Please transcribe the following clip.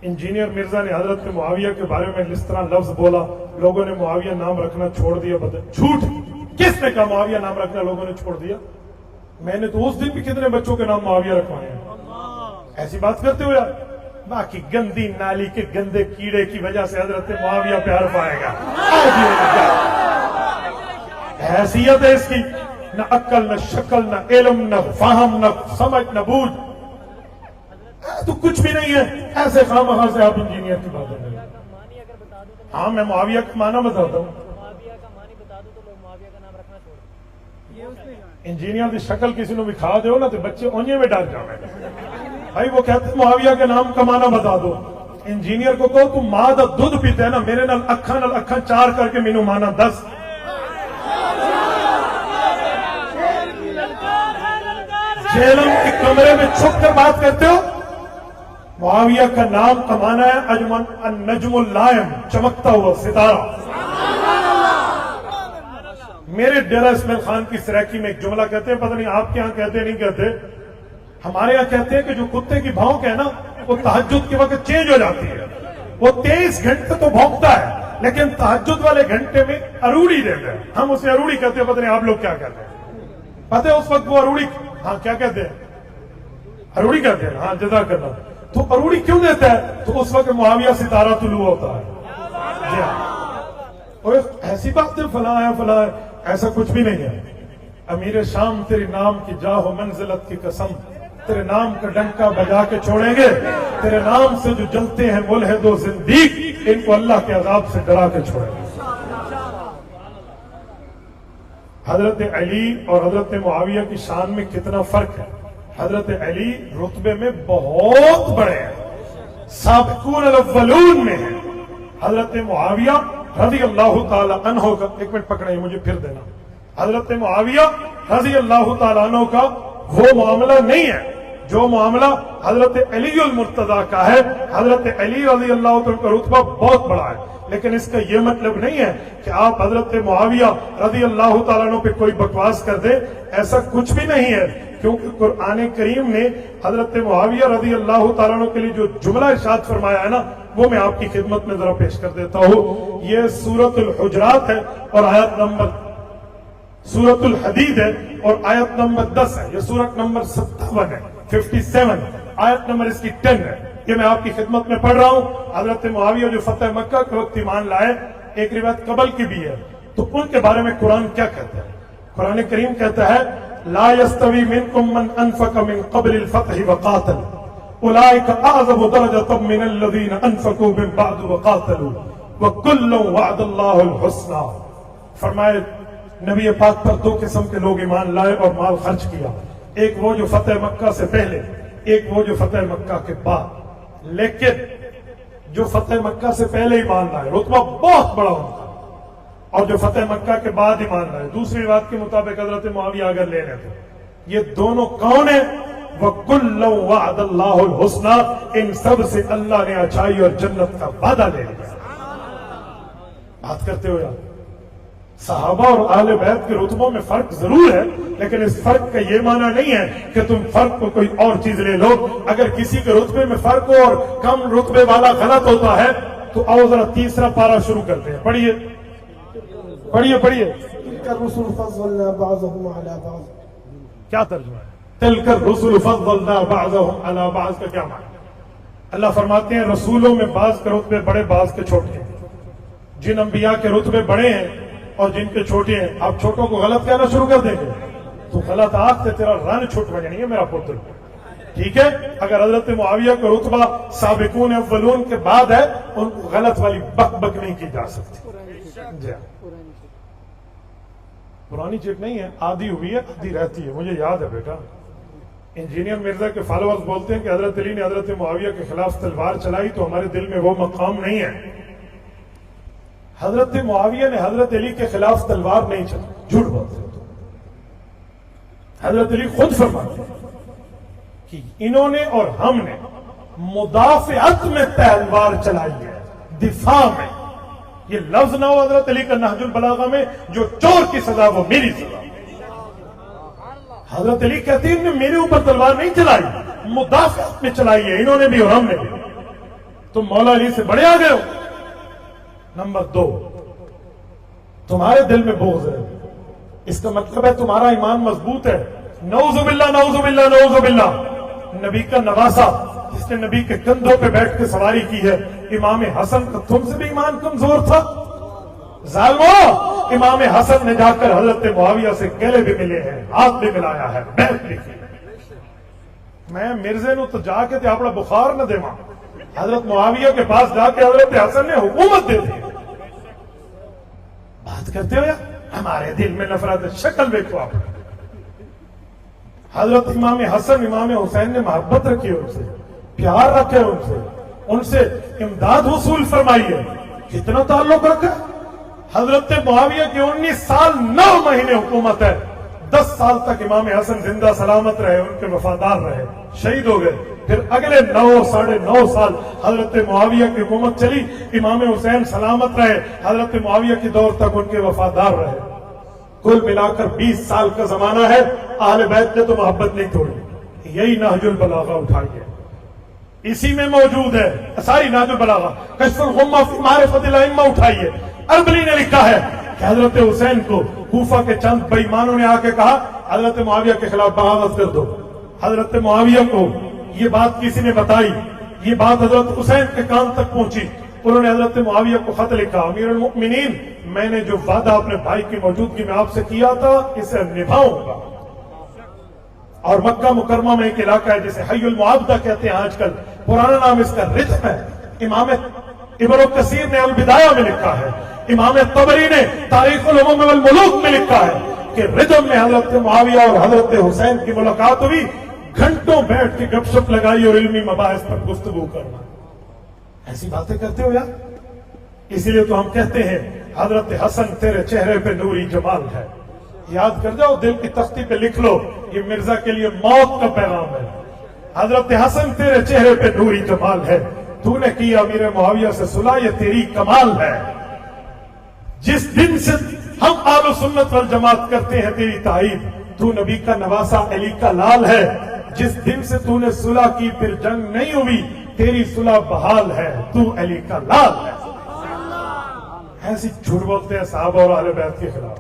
Engineer Mirza ने हजरत मुआविया के बारे में इस तरह लफ्ज बोला, लोगों ने मुआविया नाम रखना छोड़ दिया। झूठ, किसने कहा मुआविया नाम रखना लोगों ने छोड़ दिया? मैंने तो उस दिन भी कितने बच्चों के नाम मुआविया रखवाए हैं। ऐसी बात करते हो यार। बाकी गंदी नाली के गंदे कीड़े की वजह से हजरत मुआविया प्यार पाएगा। हैसियत है इसकी, न अक्ल न शक्ल न इल्म न फाहम न समझ न बूझ, तो कुछ भी नहीं है। ऐसे खामखा से आप इंजीनियर की बात करें। हाँ, मैं मुआविया का माना बताता हूँ। इंजीनियर की शक्ल किसी ने दिखा दो ना तो बच्चे ओंजे में डर जाए। भाई वो कहते मुआविया के नाम का माना बता दो। इंजीनियर को कहो तू मां दा दूध पीता है ना, मेरे नाल अखा चार करके मैनू माना दस। जेलम के कमरे में छुप कर बात करते हो। मुआविया का नाम का माना है अजमन नजमुल लायम, चमकता हुआ सितारा। मेरे डेरा इस्माइल खान की सराकी में एक जुमला कहते हैं, पता नहीं आपके यहां कहते नहीं कहते, हमारे यहां कहते हैं कि जो कुत्ते की भौंक है ना वो तहज्जुद के वक्त चेंज हो जाती है। वो 23 घंटे तो भौंकता है लेकिन तहज्जुद वाले घंटे में अरूड़ी देता है। हम उसे अरूड़ी कहते हैं, पता नहीं आप लोग क्या कहते हैं। पता है उस वक्त वो अरूड़ी, हाँ क्या कहते हैं, अरूड़ी कहते हैं। हाँ जज़ाकल्लाह। तो अरूड़ी क्यों देता है? तो उस वक्त मुआविया सितारा तुलू होता है। जी हाँ, और ऐसी बात है फला है फला है, ऐसा कुछ भी नहीं है। अमीर शाम तेरे नाम की जाहो मंजिलत की कसम, तेरे नाम का डंका बजा के छोड़ेंगे। तेरे नाम से जो जलते हैं मुल्हिदो जिंदीक, इनको अल्लाह के अजाब से डरा के छोड़ेंगे। हजरत अली और हजरत मुआविया की शान में कितना फर्क है। हजरत अली रुतबे में बहुत बड़े हैं, साबिकून अल-अव्वलून में है। हजरत मुआविया रज़ी अल्लाह ताला अन्हु का, एक मिनट पकड़े मुझे फिर देना, हजरत मुआविया रज़ी अल्लाह ताला अन्हु का वो मामला नहीं है जो मामला हजरत अली अल मुर्तजा का है। हजरत अली रज़ी अल्लाह ताला का रुतबा बहुत बड़ा है, लेकिन इसका यह मतलब नहीं है कि आप हजरत मुआविया रज़ी अल्लाह ताला अन्हु पे कोई बकवास कर दे। ऐसा कुछ भी नहीं है, क्योंकि कुरान करीम ने हजरत मुआविया रज़ी अल्लाह ताला अन्हु के लिए जो जुमला इरशाद फरमाया है ना, वो मैं आपकी खिदमत में जरा पेश कर देता हूं। ये सूरतुल हुजरात है और आयत नंबर, सूरतुल हदीद है और आयत नंबर 10 है। ये सूरत नंबर 57 है, 57, आयत नंबर इसकी 10 है। ये मैं आपकी खिदमत में पढ़ रहा हूं। हजरत मुआविया जो फतेह मक्का के वक्त ईमान लाए, एक रिवायत कबल की भी है, तो उनके बारे में कुरान क्या कहता है? कुरान करीम कहता है, ला यस्तवी मिनकुम मन अनफक मिन क़ब्ल अल-फत्ह व क़ातल उलाइका अअज़म दरजतम मिन अल्लज़ीना अनफकू मिन बअद व क़ातलू व कुल्लुन वअदल्लाहु अल-हुस्ना। फरमाए नबी पाक पर दो किस्म के लोग ईमान लाए और माल खर्च किया, एक वो जो फतेह मक्का से पहले, एक वो जो फतेह मक्का के बाद। लेकिन जो फतेह मक्का से पहले ईमान लाए रुतबा बहुत बड़ा उनका, और जो फतेह मक्का के बाद ईमान लाए, दूसरी बात के मुताबिक हजरत मुआविया अगर ले लेते, ये दोनों कौन है? वकुल्लु वअदल्लाहु अल-हुस्ना, इन सब से अल्लाह ने अच्छाई और जन्नत का वादा ले लिया। बात करते हो यार, सहाबा और आले बैत के रुतबों में फर्क जरूर है, लेकिन इस फर्क का यह माना नहीं है कि तुम फर्क को कोई और चीज ले लो। अगर किसी के रुतबे में फर्क हो और कम रुतबे वाला गलत होता है तो आओ जरा तीसरा पारा शुरू करते हैं। पढ़िए पढ़िए पढ़िए। क्या तर्जुमा है? तिलकर रसूल फज़्ज़लना बअज़हुम अला बअज़ का क्या माना? अल्लाह फरमाते हैं रसूलों में बाज के रुतबे बड़े, बाज के छोटे। जिन अंबिया के रुतबे बड़े हैं और जिनके छोटे हैं, आप छोटों को गलत कहना शुरू कर देंगे तो गलत आंख से तेरा रन छुट बजनी है मेरा पुत्र। ठीक है, अगर हजरत मुआविया का रुतबा साबिकून अव्वलून के बाद है, उनको गलत वाली बक बक नहीं की जा सकती। जी पुरानी चिट नहीं है, आधी हुई है आधी रहती है। मुझे याद है बेटा, इंजीनियर मिर्जा के फॉलोअर्स बोलते हैं कि हजरत अली ने हजरत मुआविया के खिलाफ तलवार चलाई तो हमारे दिल में वो मकाम नहीं है। हजरत मुआविया ने हजरत अली के खिलाफ तलवार नहीं चलाई, झूठ बोलते हैं। हजरत अली खुद फरमाते हैं कि इन्होंने और हमने मुदाफियत में तलवार चलाई है, दिफा में। ये लफ्ज ना हो हजरत अली का नहजुल बलागा में, जो चोर की सजा वो मेरी सजा। हजरत अली कहते हैं मेरे ऊपर तलवार नहीं चलाई, मुदाफियत में चलाई है इन्होंने भी और हमने भी। तुम मौला अली से बड़े आ गए हो। नंबर 2, तुम्हारे दिल में बोझ है, इसका मतलब है तुम्हारा ईमान मजबूत है। नौजुबिल्ला नौजुबिल्ला नौजुबिल्ला, नबी का नवासा जिसने नबी के कंधों पे बैठ के सवारी की है, इमाम हसन का तुमसे भी ईमान कमजोर था। जालिमो, इमाम हसन ने जाकर हजरत मुआविया से गले भी मिले हैं, हाथ भी मिलाया है, बैठ भी की। मैं मिर्जे नु तो जाके ते अपना बुखार न देवा, हजरत मुआविया के पास जाके हजरत हसन ने हुकूमत दे दी। बात करते हो यार, हमारे दिल में नफरत, शक्ल देखो आप। हजरत इमाम हसन इमाम हुसैन ने मोहब्बत रखी है उनसे, प्यार रखे उनसे, उनसे इमदाद वसूल फरमाई है। कितना ताल्लुक रखा है। हजरत मुआविया की 19 साल 9 महीने हुकूमत है। 10 साल तक इमाम हसन जिंदा सलामत रहे, उनके वफादार रहे, शहीद हो गए। फिर अगले 9 साढ़े 9 साल हजरत मुआविया की हुकूमत चली, इमाम हुसैन सलामत रहे, हजरत मुआविया के दौर तक उनके वफादार रहे। कुल मिलाकर 20 साल का जमाना है। अहले बैत ने तो मोहब्बत नहीं तोड़ी। यही नाजुल बलागा उठाई है, इसी में मौजूद है सारी नाजुल बलागा। कश्फुल गुम्मा फी मारिफतिल अइम्मा उठाई है। अरबली ने लिखा है कि हजरत हुसैन को कूफा के चंद बेईमानों ने आके कहा हजरत मुआविया के खिलाफ बगावत कर दो। हजरत मुआविया को ये बात किसी ने बताई, ये बात हजरत हुसैन के कान तक पहुंची। उन्होंने हजरत मुआविया को खत लिखा, अमीरुल मुमिनीन, मैंने जो वादा अपने भाई की मौजूदगी में आपसे किया था इसे निभाऊंगा। और मक्का मुकरमा में एक इलाका है जिसे हय्युल मुआबदा कहते हैं आजकल, पुराना नाम इसका रिज्म है। इमाम इब्न कसीर ने अल बिदाया में लिखा है, इमाम तबरी ने तारीखुल उमम वल मुलूक में लिखा है कि रिज्म में हजरत मुआविया और हजरत हुसैन की मुलाकात हुई। घंटों बैठ के गपशप लगाई और इल्मी मबाहिस पर गुफ्तगू करना। ऐसी बातें करते हो यार। इसीलिए तो हम कहते हैं हजरत हसन तेरे चेहरे पे नूरी जमाल है। याद कर जाओ, दिल की तख्ती पे लिख लो, ये मिर्जा के लिए मौत का पैगाम है। हजरत हसन तेरे चेहरे पे नूरी जमाल है, तूने किया अमीर मुआविया से सुलह, ये तेरी कमाल है। जिस दिन से हम आलो सुन्नत वल जमात करते हैं तेरी ताईद, तू नबी का नवासा अली का लाल है। जिस दिन से तूने सुलह की फिर जंग नहीं हुई, तेरी सुलह बहाल है, तू अली का लाल है। ऐसी झूठ बोलते हैं साहब और अहले बैत के खिलाफ।